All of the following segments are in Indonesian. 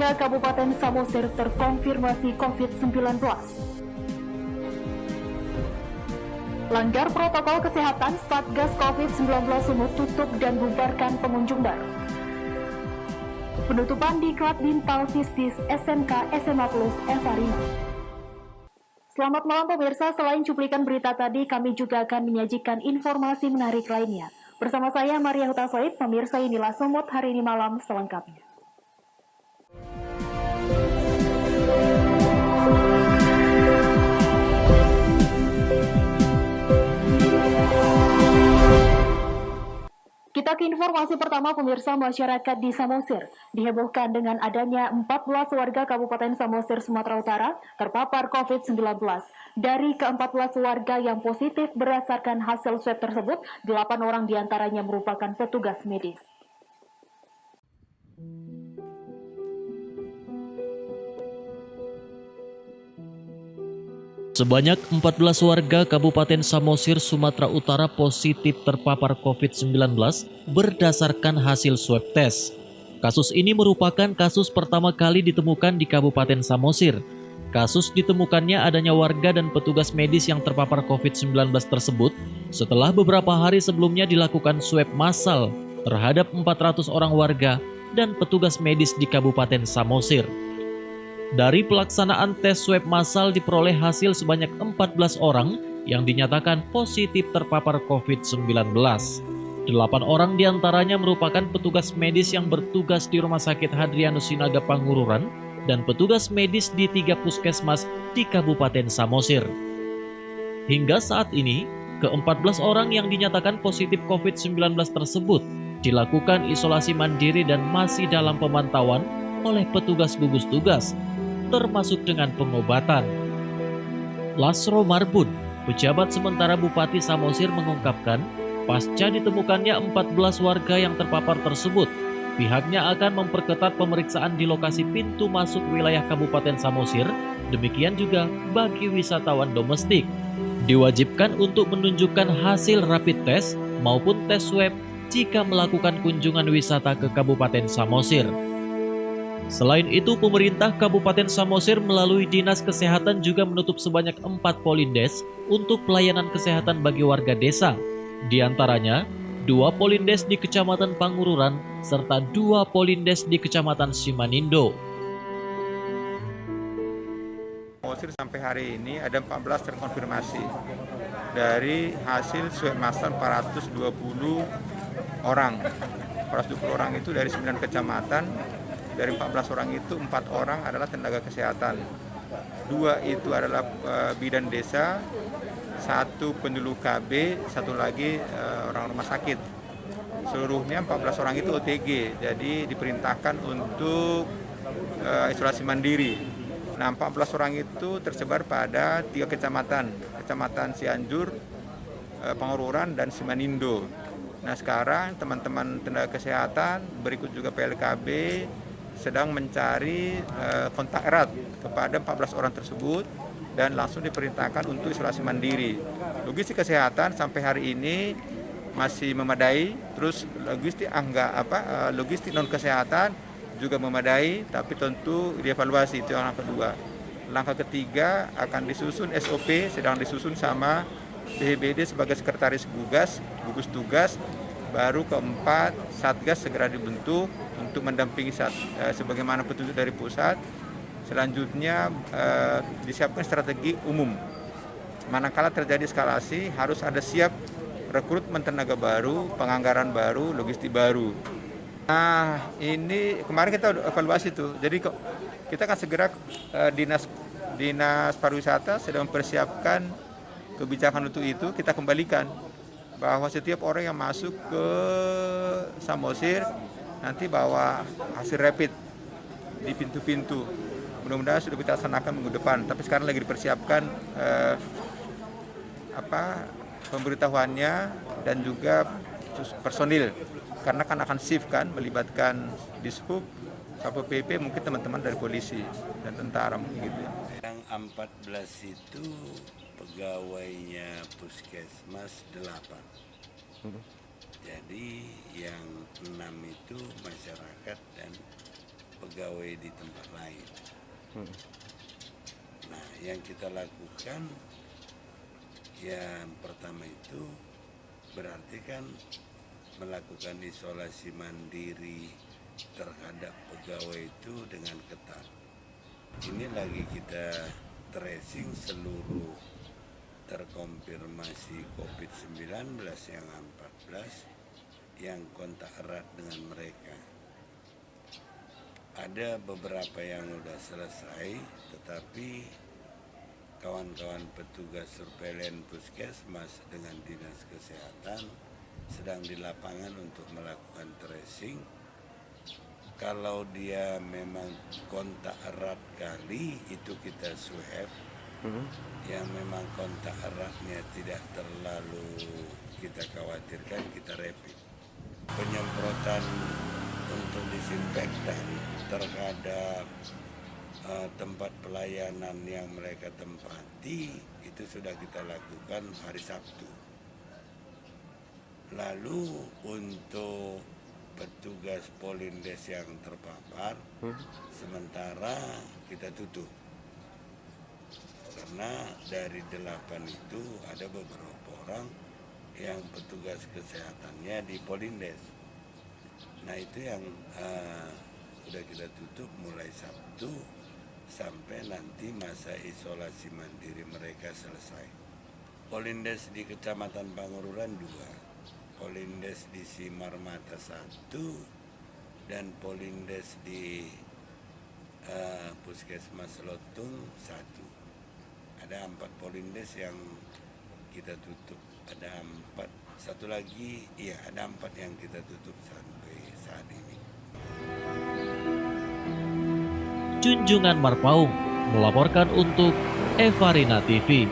warga Kabupaten Samosir terkonfirmasi COVID-19. Langgar protokol kesehatan, Satgas COVID-19 Sumut tutup dan bubarkan pengunjung baru. Penutupan di Klat Bintal Sistis SMK SMA Plus Evari. Selamat malam pemirsa, selain cuplikan berita tadi, kami juga akan menyajikan informasi menarik lainnya. Bersama saya Maria Huta Soid, pemirsa inilah Sumut hari ini malam selengkapnya. Kita ke informasi pertama pemirsa. Masyarakat di Samosir dihebohkan dengan adanya 14 warga Kabupaten Samosir, Sumatera Utara terpapar COVID-19. Dari ke-14 warga yang positif berdasarkan hasil swab tersebut, 8 orang diantaranya merupakan petugas medis. Sebanyak 14 warga Kabupaten Samosir, Sumatera Utara positif terpapar COVID-19 berdasarkan hasil swab test. Kasus ini merupakan kasus pertama kali ditemukan di Kabupaten Samosir. Kasus ditemukannya adanya warga dan petugas medis yang terpapar COVID-19 tersebut setelah beberapa hari sebelumnya dilakukan swab massal terhadap 400 orang warga dan petugas medis di Kabupaten Samosir. Dari pelaksanaan tes swab massal diperoleh hasil sebanyak 14 orang yang dinyatakan positif terpapar COVID-19. 8 orang diantaranya merupakan petugas medis yang bertugas di Rumah Sakit Hadrianus Sinaga Pangururan dan petugas medis di 3 puskesmas di Kabupaten Samosir. Hingga saat ini, ke-14 orang yang dinyatakan positif COVID-19 tersebut dilakukan isolasi mandiri dan masih dalam pemantauan oleh petugas gugus tugas, termasuk dengan pengobatan. Lasro Marbun, pejabat sementara Bupati Samosir mengungkapkan, pasca ditemukannya 14 warga yang terpapar tersebut, pihaknya akan memperketat pemeriksaan di lokasi pintu masuk wilayah Kabupaten Samosir, demikian juga bagi wisatawan domestik. Diwajibkan untuk menunjukkan hasil rapid test maupun tes swab jika melakukan kunjungan wisata ke Kabupaten Samosir. Selain itu, pemerintah Kabupaten Samosir melalui Dinas Kesehatan juga menutup sebanyak 4 polindes untuk pelayanan kesehatan bagi warga desa. Di antaranya, 2 polindes di Kecamatan Pangururan serta 2 polindes di Kecamatan Simanindo. Samosir sampai hari ini ada 14 terkonfirmasi dari hasil swab massal 420 orang. 420 orang itu dari 9 kecamatan. Dari 14 orang itu 4 orang adalah tenaga kesehatan, 2 itu adalah bidan desa, 1 pendulu KB, 1 lagi orang rumah sakit. Seluruhnya 14 orang itu OTG, jadi diperintahkan untuk isolasi mandiri. Nah, 14 orang itu tersebar pada 3 kecamatan, Kecamatan Cianjur, Pangururan, dan Simanindo. Nah, sekarang teman-teman tenaga kesehatan, berikut juga PLKB, sedang mencari kontak erat kepada 14 orang tersebut dan langsung diperintahkan untuk isolasi mandiri. Logistik kesehatan sampai hari ini masih memadai, terus logistik non kesehatan juga memadai, tapi tentu dievaluasi, itu yang langkah kedua. Langkah ketiga akan disusun SOP, sedang disusun sama BPBD sebagai sekretaris gugus tugas. Baru keempat, Satgas segera dibentuk untuk mendampingi sebagaimana petunjuk dari pusat. Selanjutnya disiapkan strategi umum. Manakala terjadi eskalasi, harus ada siap rekrutmen tenaga baru, penganggaran baru, logistik baru. Nah, ini kemarin kita evaluasi tuh. Jadi kita akan segera dinas pariwisata sedang mempersiapkan kebijakan untuk itu. Kita kembalikan bahwa setiap orang yang masuk ke Samosir nanti bawa hasil rapid di pintu-pintu. Mudah-mudahan sudah kita laksanakan minggu depan. Tapi sekarang lagi dipersiapkan pemberitahuannya dan juga personil. Karena kan akan shift kan, melibatkan Dishub, Satpol PP, mungkin teman-teman dari polisi dan tentara mungkin gitu. Yang 14 itu pegawainya puskesmas 8. Jadi yang 6 itu masyarakat dan pegawai di tempat lain. Nah, yang kita lakukan yang pertama itu berarti kan melakukan isolasi mandiri terhadap pegawai itu dengan ketat. Ini lagi kita tracing seluruh terkonfirmasi COVID-19 yang 14 yang kontak erat dengan mereka. Ada beberapa yang sudah selesai, tetapi kawan-kawan petugas surveillance puskesmas dengan dinas kesehatan sedang di lapangan untuk melakukan tracing. Kalau dia memang kontak erat kali, itu kita swab. Yang memang kontak eratnya tidak terlalu kita khawatirkan, kita rapid. Penyemprotan untuk disinfektan terhadap tempat pelayanan yang mereka tempati itu sudah kita lakukan hari Sabtu. Lalu untuk petugas Polindes yang terpapar sementara kita tutup karena dari 8 itu ada beberapa orang yang petugas kesehatannya di Polindes. Nah itu yang sudah kita tutup mulai Sabtu sampai nanti masa isolasi mandiri mereka selesai. Polindes di Kecamatan Pangururan 2, Polindes di Simarmata 1, dan Polindes di Puskesmas Lotung 1. Ada 4 Polindes yang kita tutup. Ada 4, satu lagi, iya ada 4 yang kita tutup sampai saat ini. Junjungan Marpaung melaporkan untuk Evarina TV.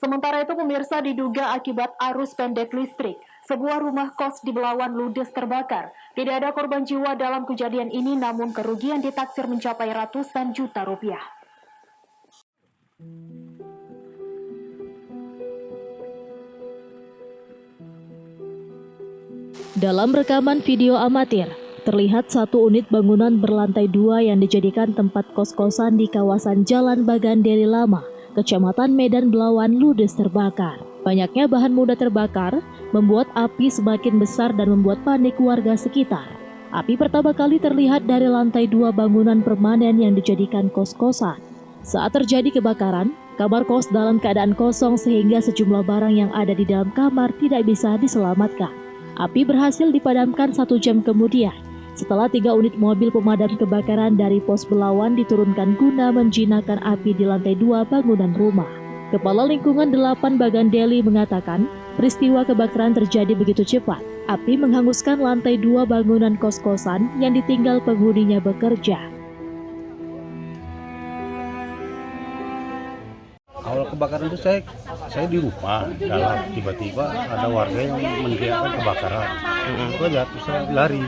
Sementara itu pemirsa, diduga akibat arus pendek listrik, sebuah rumah kos di Belawan ludes terbakar. Tidak ada korban jiwa dalam kejadian ini, namun kerugian ditaksir mencapai ratusan juta rupiah. Dalam rekaman video amatir, terlihat satu unit bangunan berlantai 2 yang dijadikan tempat kos-kosan di kawasan Jalan Bagandeli Lama, Kecamatan Medan Belawan ludes terbakar. Banyaknya bahan mudah terbakar membuat api semakin besar dan membuat panik warga sekitar. Api pertama kali terlihat dari lantai 2 bangunan permanen yang dijadikan kos-kosan. Saat terjadi kebakaran, kamar kos dalam keadaan kosong sehingga sejumlah barang yang ada di dalam kamar tidak bisa diselamatkan. Api berhasil dipadamkan 1 jam kemudian, setelah 3 unit mobil pemadam kebakaran dari pos Belawan diturunkan guna menjinakkan api di lantai 2 bangunan rumah. Kepala Lingkungan 8 Bagandeli mengatakan, peristiwa kebakaran terjadi begitu cepat. Api menghanguskan lantai 2 bangunan kos-kosan yang ditinggal penghuninya bekerja. Awal kebakaran itu saya di rumah dalam, tiba-tiba ada warga yang meneriakkan kebakaran. Itu aja, terus saya lari.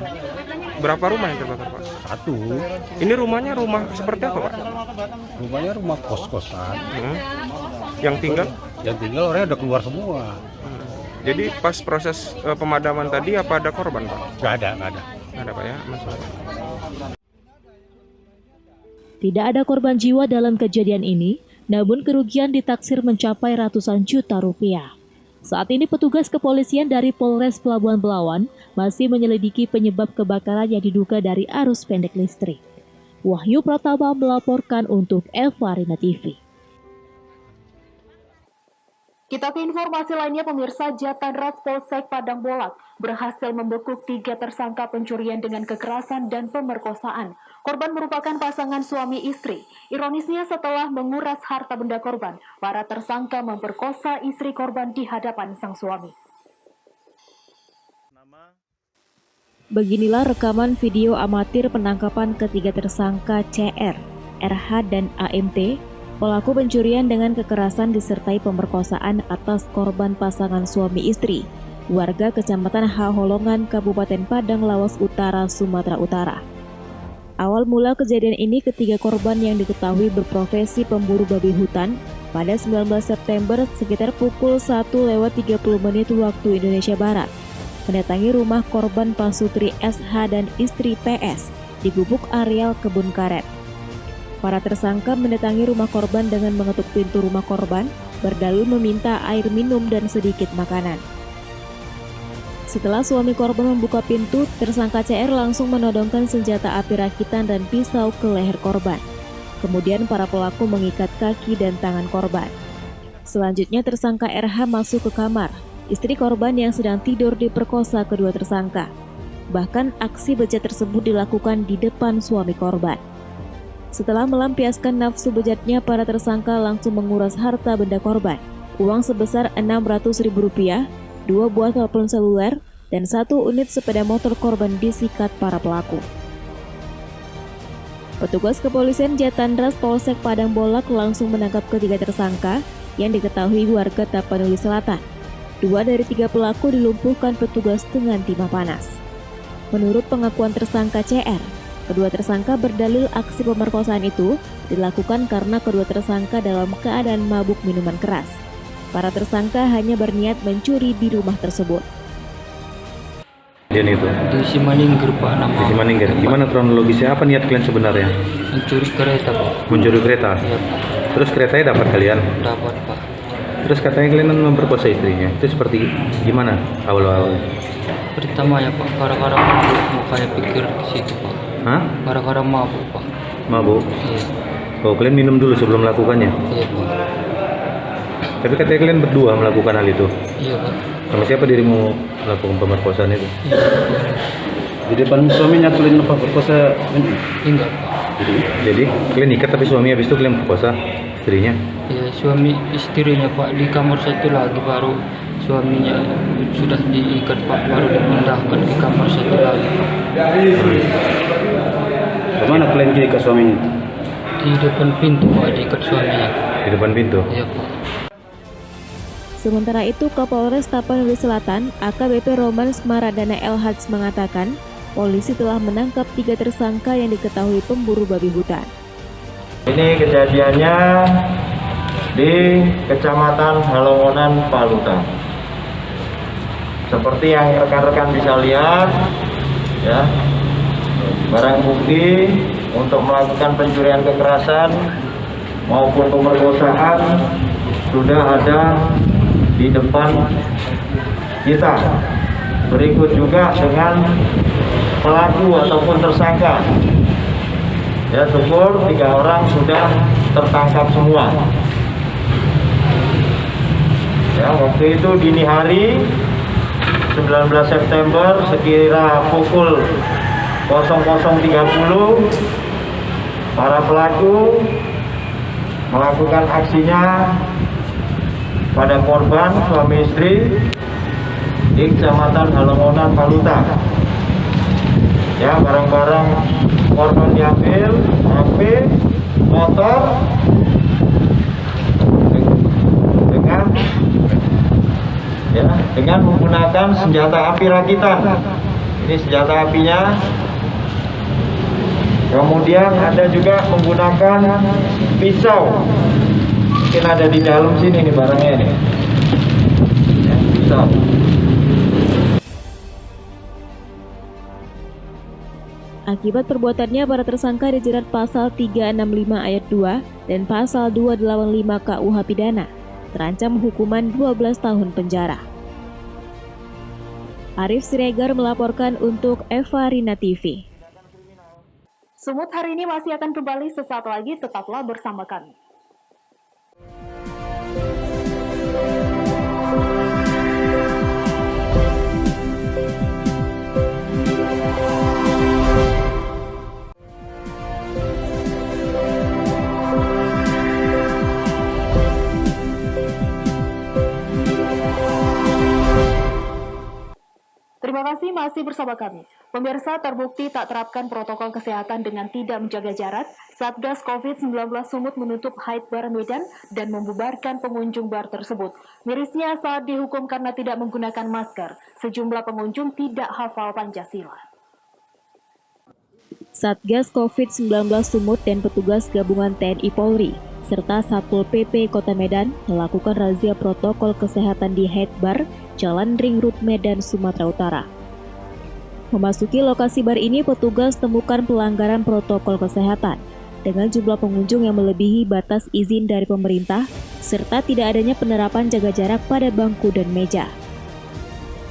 Berapa rumah yang terbakar, Pak? 1. Ini rumahnya rumah seperti apa, Pak? Rumahnya rumah kos-kosan. Yang tinggal? Yang tinggal orangnya udah keluar semua. Jadi pas proses pemadaman tadi apa ada korban, Pak? Nggak ada. Nggak ada, Pak ya? Masalah. Tidak ada korban jiwa dalam kejadian ini, namun kerugian ditaksir mencapai ratusan juta rupiah. Saat ini petugas kepolisian dari Polres Pelabuhan Belawan masih menyelidiki penyebab kebakaran yang diduga dari arus pendek listrik. Wahyu Pratama melaporkan untuk Evarina TV. Kita ke informasi lainnya, pemirsa. Jatanras Polsek Padang Bolak berhasil membekuk 3 tersangka pencurian dengan kekerasan dan pemerkosaan. Korban merupakan pasangan suami istri. Ironisnya, setelah menguras harta benda korban, para tersangka memperkosa istri korban di hadapan sang suami. Beginilah rekaman video amatir penangkapan ketiga tersangka CR, RH, dan AMT, pelaku pencurian dengan kekerasan disertai pemerkosaan atas korban pasangan suami istri, warga Kecamatan Haholongan, Kabupaten Padang Lawas Utara, Sumatera Utara. Awal mula kejadian ini, ketiga korban yang diketahui berprofesi pemburu babi hutan pada 19 September sekitar pukul 1:30 waktu Indonesia Barat. mendatangi rumah korban Pasutri SH dan istri PS di gubuk areal Kebun Karet. Para tersangka mendatangi rumah korban dengan mengetuk pintu rumah korban, berdalih meminta air minum dan sedikit makanan. Setelah suami korban membuka pintu, tersangka CR langsung menodongkan senjata api rakitan dan pisau ke leher korban. Kemudian para pelaku mengikat kaki dan tangan korban. Selanjutnya tersangka RH masuk ke kamar. Istri korban yang sedang tidur diperkosa kedua tersangka. Bahkan aksi bejat tersebut dilakukan di depan suami korban. Setelah melampiaskan nafsu bejatnya, para tersangka langsung menguras harta benda korban. Uang sebesar Rp600.000, 2 buah telepon seluler, dan 1 unit sepeda motor korban disikat para pelaku. Petugas kepolisian Jatandras Polsek Padang Bolak langsung menangkap ketiga tersangka yang diketahui warga Tapanuli Selatan. 2 dari 3 pelaku dilumpuhkan petugas dengan timah panas. Menurut pengakuan tersangka CR, kedua tersangka berdalil aksi pemerkosaan itu dilakukan karena kedua tersangka dalam keadaan mabuk minuman keras. Para tersangka hanya berniat mencuri di rumah tersebut. Kejadian itu di Simaningkir Pak, di Simaningkir. Gimana kronologisnya? Apa niat kalian sebenarnya? mencuri kereta Pak. Mencuri kereta. Ya, Pak. Terus keretanya dapat kalian? Dapat Pak. Terus katanya kalian memperkosa istrinya. Itu seperti gimana awal-awal? Pertama ya Pak, gara-gara mabuk, makanya pikir ke situ Pak. Hah? Gara-gara mabuk Pak. Mabuk? Iya. Oh, kalian minum dulu sebelum melakukannya? Iya Pak. Tapi katanya kalian berdua melakukan hal itu? Iya Pak. Sama siapa dirimu melakukan pemerkosaan itu? Iya. Di depan suaminya kalian perkosa ini. Enggak Pak. Jadi kalian ikat tapi suami habis itu kalian perkosa istrinya? Iya, suami istrinya Pak di kamar satu lagi, baru suaminya sudah diikat Pak, baru dipindahkan ke kamar satu lagi Pak. Kemana kalian ke suaminya? Di depan pintu Pak, diikat suaminya. Di depan pintu? Iya Pak. Sementara itu, Kapolres Tapanuli Selatan, AKBP Roman Smaradana LH mengatakan, polisi telah menangkap 3 tersangka yang diketahui pemburu babi hutan. Ini kejadiannya di Kecamatan Halongonan, Paluta. Seperti yang rekan-rekan bisa lihat, ya, barang bukti untuk melakukan pencurian kekerasan maupun pemerkosaan sudah ada di depan kita. Berikut juga dengan pelaku ataupun tersangka. Ya, syukur 3 orang sudah tertangkap semua. Ya, waktu itu dini hari 19 September sekira pukul 00.30 para pelaku melakukan aksinya pada korban suami istri di Kecamatan Halongonan, Paluta. Ya, barang-barang korban diambil, HP, motor, dengan menggunakan senjata api rakitan. Ini senjata apinya. Kemudian ada juga menggunakan pisau. Mungkin ada di dalam sini nih barangnya nih. Ya, pisau. Akibat perbuatannya, para tersangka dijerat pasal 365 ayat 2 dan pasal 285 KUH pidana, terancam hukuman 12 tahun penjara. Arif Siregar melaporkan untuk Eva Rina TV. Sumut hari ini masih akan kembali sesaat lagi, tetaplah bersama kami. Terima kasih masih bersama kami. Pemirsa, terbukti tak terapkan protokol kesehatan dengan tidak menjaga jarak, Satgas COVID-19 Sumut menutup Hyde Bar Medan dan membubarkan pengunjung bar tersebut. Mirisnya saat dihukum karena tidak menggunakan masker, sejumlah pengunjung tidak hafal Pancasila. Satgas COVID-19 Sumut dan petugas gabungan TNI Polri serta Satpol PP Kota Medan melakukan razia protokol kesehatan di Hyde Bar, Jalan Ring Road Medan, Sumatera Utara. Memasuki lokasi bar ini, petugas temukan pelanggaran protokol kesehatan dengan jumlah pengunjung yang melebihi batas izin dari pemerintah, serta tidak adanya penerapan jaga jarak pada bangku dan meja.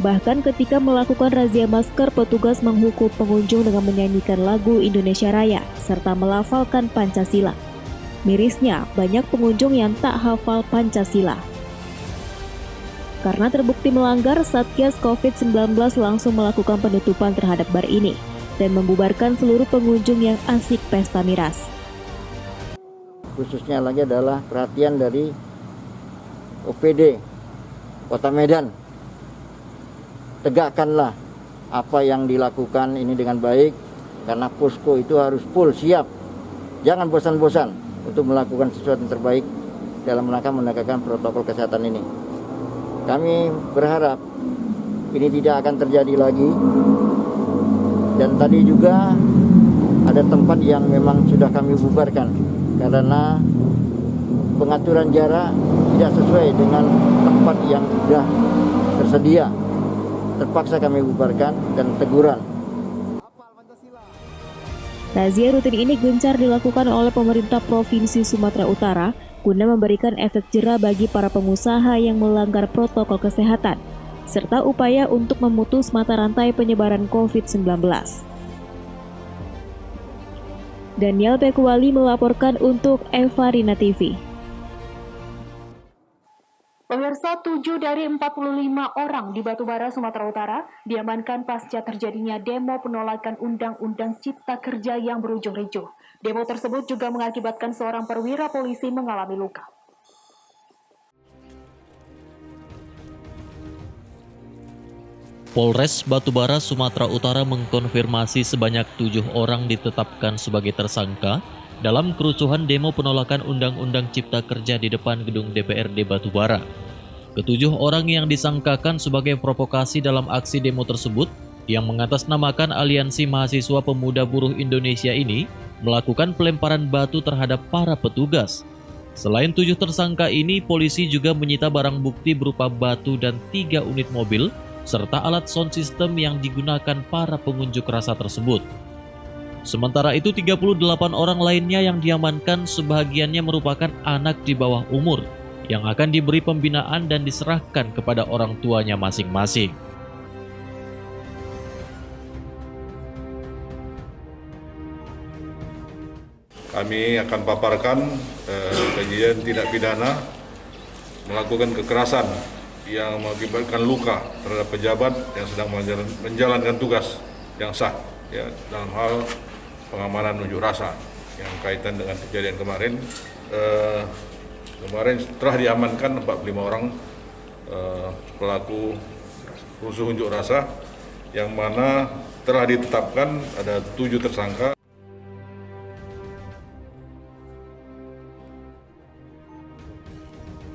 Bahkan ketika melakukan razia masker, petugas menghukum pengunjung dengan menyanyikan lagu Indonesia Raya serta melafalkan Pancasila. Mirisnya, banyak pengunjung yang tak hafal Pancasila. Karena terbukti melanggar, Satgas COVID-19 langsung melakukan penutupan terhadap bar ini dan membubarkan seluruh pengunjung yang asik pesta miras. Khususnya lagi adalah perhatian dari OPD Kota Medan. Tegakkanlah apa yang dilakukan ini dengan baik, karena posko itu harus full siap. Jangan bosan-bosan untuk melakukan sesuatu yang terbaik dalam rangka menegakkan protokol kesehatan ini. Kami berharap ini tidak akan terjadi lagi. Dan tadi juga ada tempat yang memang sudah kami bubarkan karena pengaturan jarak tidak sesuai dengan tempat yang sudah tersedia. Terpaksa kami bubarkan dan teguran. Razia rutin ini gencar dilakukan oleh pemerintah Provinsi Sumatera Utara guna memberikan efek jera bagi para pengusaha yang melanggar protokol kesehatan, serta upaya untuk memutus mata rantai penyebaran COVID-19. Daniel Pekuwali melaporkan untuk Evarina TV. Pemirsa, 7 dari 45 orang di Batubara, Sumatera Utara diamankan pasca terjadinya demo penolakan Undang-Undang Cipta Kerja yang berujung ricuh. Demo tersebut juga mengakibatkan seorang perwira polisi mengalami luka. Polres Batubara, Sumatera Utara mengkonfirmasi sebanyak 7 orang ditetapkan sebagai tersangka dalam kerusuhan demo penolakan Undang-Undang Cipta Kerja di depan gedung DPRD Batubara. Ketujuh orang yang disangkakan sebagai provokasi dalam aksi demo tersebut yang mengatasnamakan Aliansi Mahasiswa Pemuda Buruh Indonesia ini melakukan pelemparan batu terhadap para petugas. Selain 7 tersangka ini, polisi juga menyita barang bukti berupa batu dan 3 unit mobil serta alat sound system yang digunakan para pengunjuk rasa tersebut. Sementara itu 38 orang lainnya yang diamankan sebahagiannya merupakan anak di bawah umur yang akan diberi pembinaan dan diserahkan kepada orang tuanya masing-masing. Kami akan paparkan kejadian tindak pidana melakukan kekerasan yang mengakibatkan luka terhadap pejabat yang sedang menjalankan tugas yang sah ya, dalam hal pengamanan unjuk rasa yang kaitan dengan kejadian kemarin. Kemarin telah diamankan 45 orang pelaku rusuh unjuk rasa, yang mana telah ditetapkan ada 7 tersangka.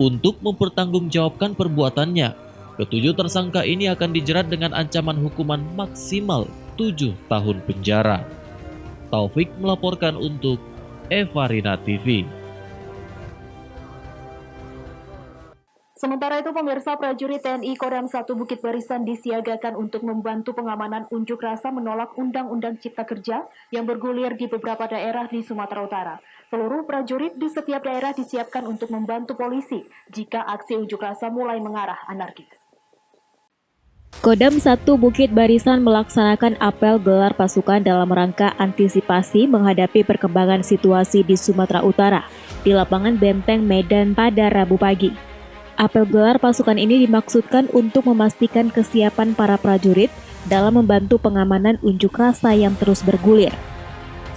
Untuk mempertanggungjawabkan perbuatannya, ketujuh tersangka ini akan dijerat dengan ancaman hukuman maksimal 7 tahun penjara. Taufik melaporkan untuk Evarina TV. Sementara itu, pemirsa, prajurit TNI Kodam 1 Bukit Barisan disiagakan untuk membantu pengamanan unjuk rasa menolak Undang-Undang Cipta Kerja yang bergulir di beberapa daerah di Sumatera Utara. Seluruh prajurit di setiap daerah disiapkan untuk membantu polisi jika aksi unjuk rasa mulai mengarah anarkis. Kodam 1 Bukit Barisan melaksanakan apel gelar pasukan dalam rangka antisipasi menghadapi perkembangan situasi di Sumatera Utara di lapangan Benteng Medan pada Rabu pagi. Apel gelar pasukan ini dimaksudkan untuk memastikan kesiapan para prajurit dalam membantu pengamanan unjuk rasa yang terus bergulir.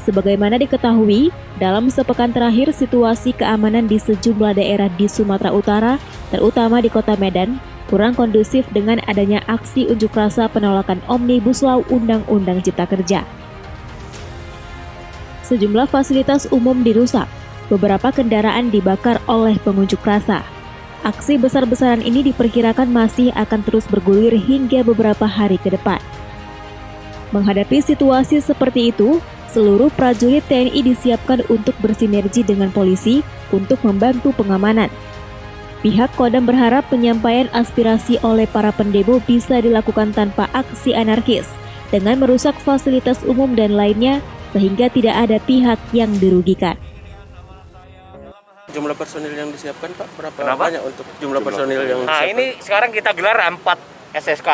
Sebagaimana diketahui, dalam sepekan terakhir situasi keamanan di sejumlah daerah di Sumatera Utara, terutama di Kota Medan, kurang kondusif dengan adanya aksi unjuk rasa penolakan Omnibus Law Undang-Undang Cipta Kerja. Sejumlah fasilitas umum dirusak, beberapa kendaraan dibakar oleh pengunjuk rasa. Aksi besar-besaran ini diperkirakan masih akan terus bergulir hingga beberapa hari ke depan. Menghadapi situasi seperti itu, seluruh prajurit TNI disiapkan untuk bersinergi dengan polisi untuk membantu pengamanan. Pihak Kodam berharap penyampaian aspirasi oleh para pendemo bisa dilakukan tanpa aksi anarkis, dengan merusak fasilitas umum dan lainnya, sehingga tidak ada pihak yang dirugikan. Jumlah personil yang disiapkan Pak, berapa banyak untuk jumlah personil yang disiapkan? Nah ini sekarang kita gelar 4 SSK.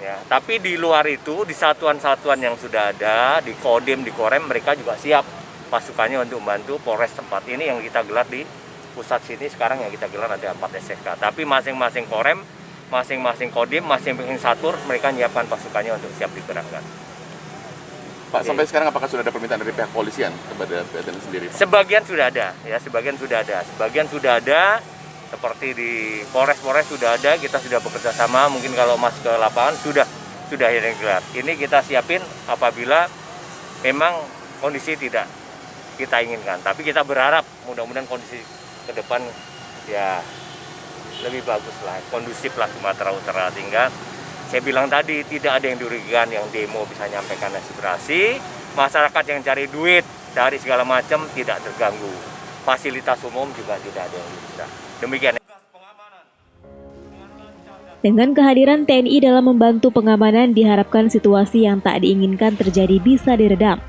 Ya, tapi di luar itu, di satuan-satuan yang sudah ada, di Kodim, di Korem, mereka juga siap pasukannya untuk membantu Polres tempat ini yang kita gelar di pusat sini. Sekarang yang kita gelar ada 4 SSK. Tapi masing-masing Korem, masing-masing Kodim, masing-masing Satur, mereka menyiapkan pasukannya untuk siap digerakkan. Pak, sampai sekarang apakah sudah ada permintaan dari pihak polisian kepada PTN sendiri? Pak? Sebagian sudah ada, ya sebagian sudah ada. Sebagian sudah ada, seperti di Polres sudah ada, kita sudah bekerja sama. Mungkin kalau masuk ke lapangan sudah yang gelar. Ini kita siapin apabila memang kondisi tidak kita inginkan. Tapi kita berharap mudah-mudahan kondisi ke depan ya lebih bagus lah, kondusif lah Sumatera Utara, sehingga saya bilang tadi tidak ada yang dirugikan, yang demo bisa nyampaikan aspirasi, masyarakat yang cari duit, cari segala macam tidak terganggu, fasilitas umum juga tidak ada yang bisa. Demikian. Dengan kehadiran TNI dalam membantu pengamanan, diharapkan situasi yang tak diinginkan terjadi bisa diredam.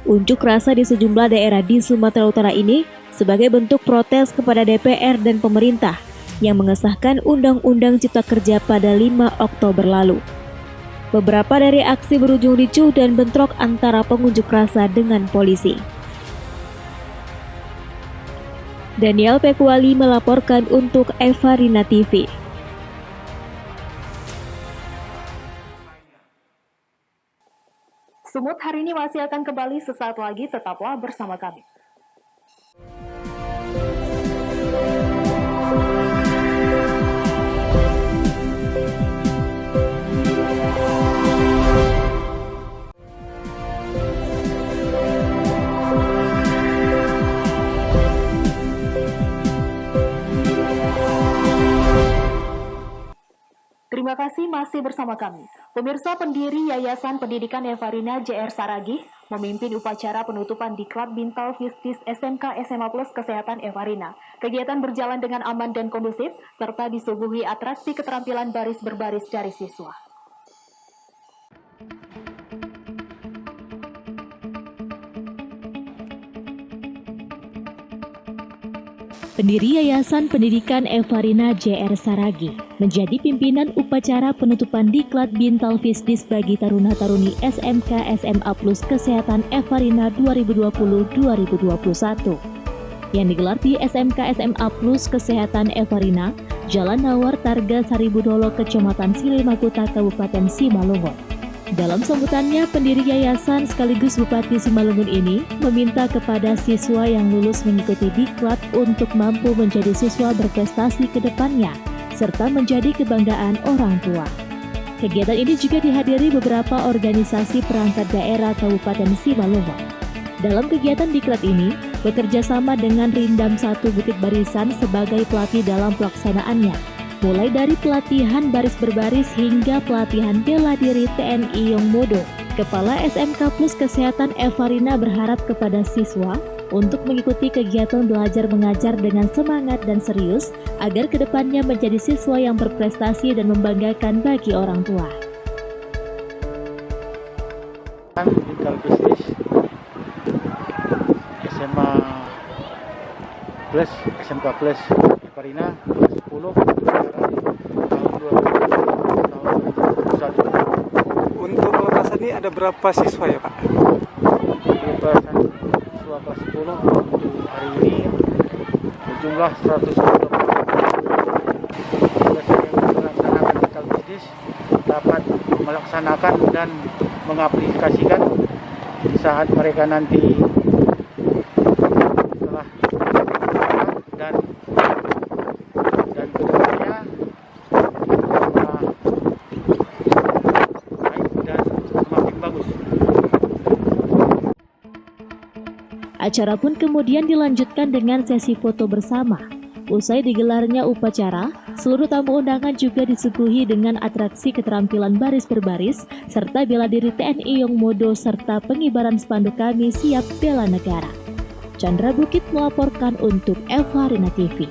Unjuk rasa di sejumlah daerah di Sumatera Utara ini sebagai bentuk protes kepada DPR dan pemerintah yang mengesahkan Undang-Undang Cipta Kerja pada 5 Oktober lalu. Beberapa dari aksi berujung ricuh dan bentrok antara pengunjuk rasa dengan polisi. Daniel Pekuali melaporkan untuk Evarina TV. Sumut hari ini masih akan kembali sesaat lagi, tetaplah bersama kami. Terima kasih masih bersama kami. Pemirsa, pendiri Yayasan Pendidikan Evarina JR Saragih memimpin upacara penutupan Diklat Bintal Fisdis SMK SMA Plus Kesehatan Evarina. Kegiatan berjalan dengan aman dan kondusif, serta disuguhi atraksi keterampilan baris berbaris dari siswa. Pendiri Yayasan Pendidikan Evarina JR Saragih menjadi pimpinan upacara penutupan Diklat Bintal Fisdis bagi Taruna-Taruni SMK SMA Plus Kesehatan Evarina 2020-2021 yang digelar di SMK SMA Plus Kesehatan Evarina, Jalan Nawar Targa Saribudolo, Kecamatan Silimakuta, Kabupaten Simalungun. Dalam sambutannya, pendiri yayasan sekaligus Bupati Simalungun ini meminta kepada siswa yang lulus mengikuti diklat untuk mampu menjadi siswa berprestasi ke depannya, serta menjadi kebanggaan orang tua. Kegiatan ini juga dihadiri beberapa organisasi perangkat daerah Kabupaten Simalungun. Dalam kegiatan diklat ini, bekerja sama dengan Rindam 1 Bukit Barisan sebagai pelatih dalam pelaksanaannya. Mulai dari pelatihan baris berbaris hingga pelatihan bela diri TNI Yongmodo. Kepala SMK Plus Kesehatan Evarina berharap kepada siswa untuk mengikuti kegiatan belajar mengajar dengan semangat dan serius agar kedepannya menjadi siswa yang berprestasi dan membanggakan bagi orang tua. Bintal Fisdis SMA Plus SMK Plus Evarina 10 Untuk pelepasan ini ada berapa siswa ya Pak? Pelepasan siswa kelas 10 untuk hari ini berjumlah 120. Melaksanakan Bintal Fisdis dapat melaksanakan dan mengaplikasikan saat mereka nanti setelah dan kedepannya Acara pun kemudian dilanjutkan dengan sesi foto bersama. Usai digelarnya upacara, Seluruh tamu undangan juga disuguhi dengan atraksi keterampilan baris berbaris, serta bela diri TNI Yongmodo, serta pengibaran spanduk Kami Siap Bela Negara. Chandra Bukit melaporkan untuk Eva Rina TV.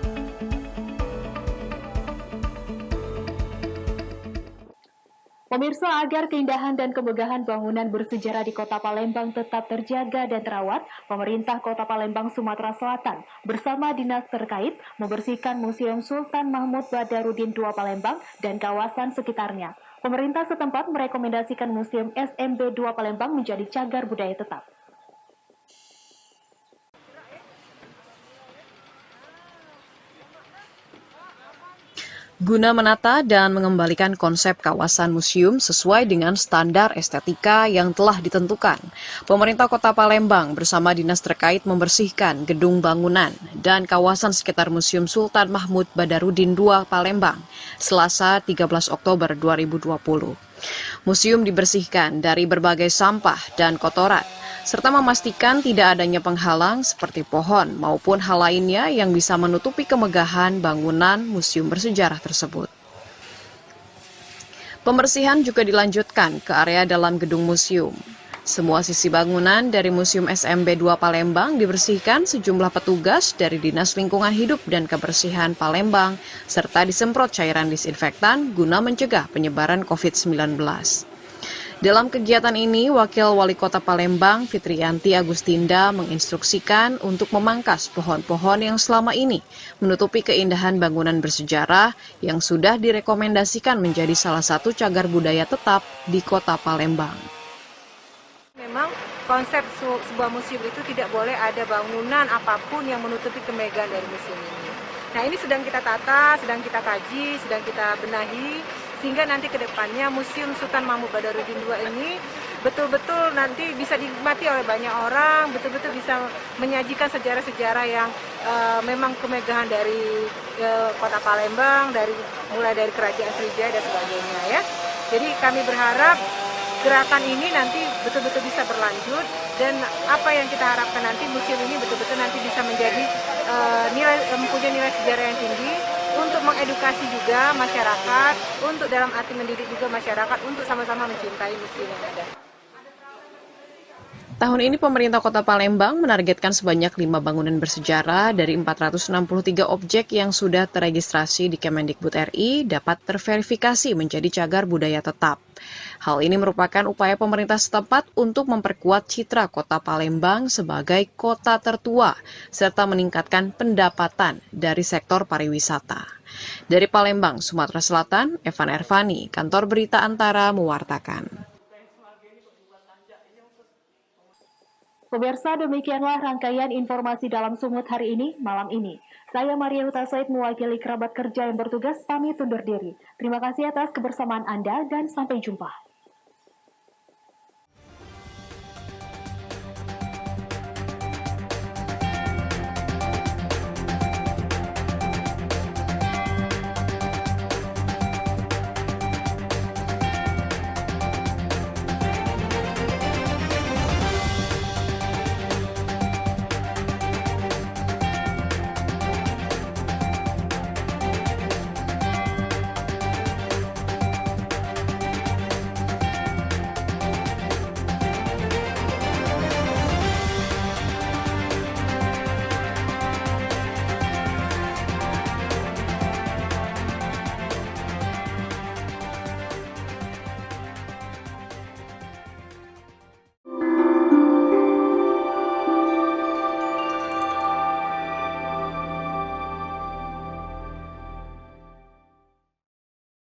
Pemirsa, agar keindahan dan kemegahan bangunan bersejarah di Kota Palembang tetap terjaga dan terawat, pemerintah Kota Palembang, Sumatera Selatan bersama dinas terkait membersihkan Museum Sultan Mahmud Badarudin II Palembang dan kawasan sekitarnya. Pemerintah setempat merekomendasikan Museum SMB 2 Palembang menjadi cagar budaya tetap. Guna menata dan mengembalikan konsep kawasan museum sesuai dengan standar estetika yang telah ditentukan, pemerintah Kota Palembang bersama dinas terkait membersihkan gedung bangunan dan kawasan sekitar Museum Sultan Mahmud Badarudin II Palembang, Selasa 13 Oktober 2020. Museum dibersihkan dari berbagai sampah dan kotoran, serta memastikan tidak adanya penghalang seperti pohon maupun hal lainnya yang bisa menutupi kemegahan bangunan museum bersejarah tersebut. Pembersihan juga dilanjutkan ke area dalam gedung museum. Semua sisi bangunan dari Museum SMB 2 Palembang dibersihkan sejumlah petugas dari Dinas Lingkungan Hidup dan Kebersihan Palembang, serta disemprot cairan disinfektan guna mencegah penyebaran COVID-19. Dalam kegiatan ini, Wakil Wali Kota Palembang, Fitriyanti Agustinda, menginstruksikan untuk memangkas pohon-pohon yang selama ini menutupi keindahan bangunan bersejarah yang sudah direkomendasikan menjadi salah satu cagar budaya tetap di Kota Palembang. Memang konsep sebuah museum itu tidak boleh ada bangunan apapun yang menutupi kemegahan dari museum ini. Nah, ini sedang kita tata, sedang kita kaji, sedang kita benahi, sehingga nanti ke depannya Museum Sultan Mahmud Badarudin II ini betul-betul nanti bisa dinikmati oleh banyak orang, betul-betul bisa menyajikan sejarah-sejarah yang memang kemegahan dari Kota Palembang, mulai dari Kerajaan Sriwijaya dan sebagainya ya. Jadi kami berharap gerakan ini nanti betul-betul bisa berlanjut, dan apa yang kita harapkan nanti museum ini betul-betul nanti bisa menjadi mempunyai nilai sejarah yang tinggi untuk mengedukasi juga masyarakat, untuk dalam arti mendidik juga masyarakat untuk sama-sama mencintai museum yang ada. Tahun ini pemerintah Kota Palembang menargetkan sebanyak 5 bangunan bersejarah dari 463 objek yang sudah teregistrasi di Kemendikbud RI dapat terverifikasi menjadi cagar budaya tetap. Hal ini merupakan upaya pemerintah setempat untuk memperkuat citra Kota Palembang sebagai kota tertua, serta meningkatkan pendapatan dari sektor pariwisata. Dari Palembang, Sumatera Selatan, Evan Ervani, Kantor Berita Antara mewartakan. Pemirsa, demikianlah rangkaian informasi dalam Sumut hari ini, malam ini. Saya Maria Huta Said mewakili kerabat kerja yang bertugas pamit undur diri. Terima kasih atas kebersamaan Anda dan sampai jumpa.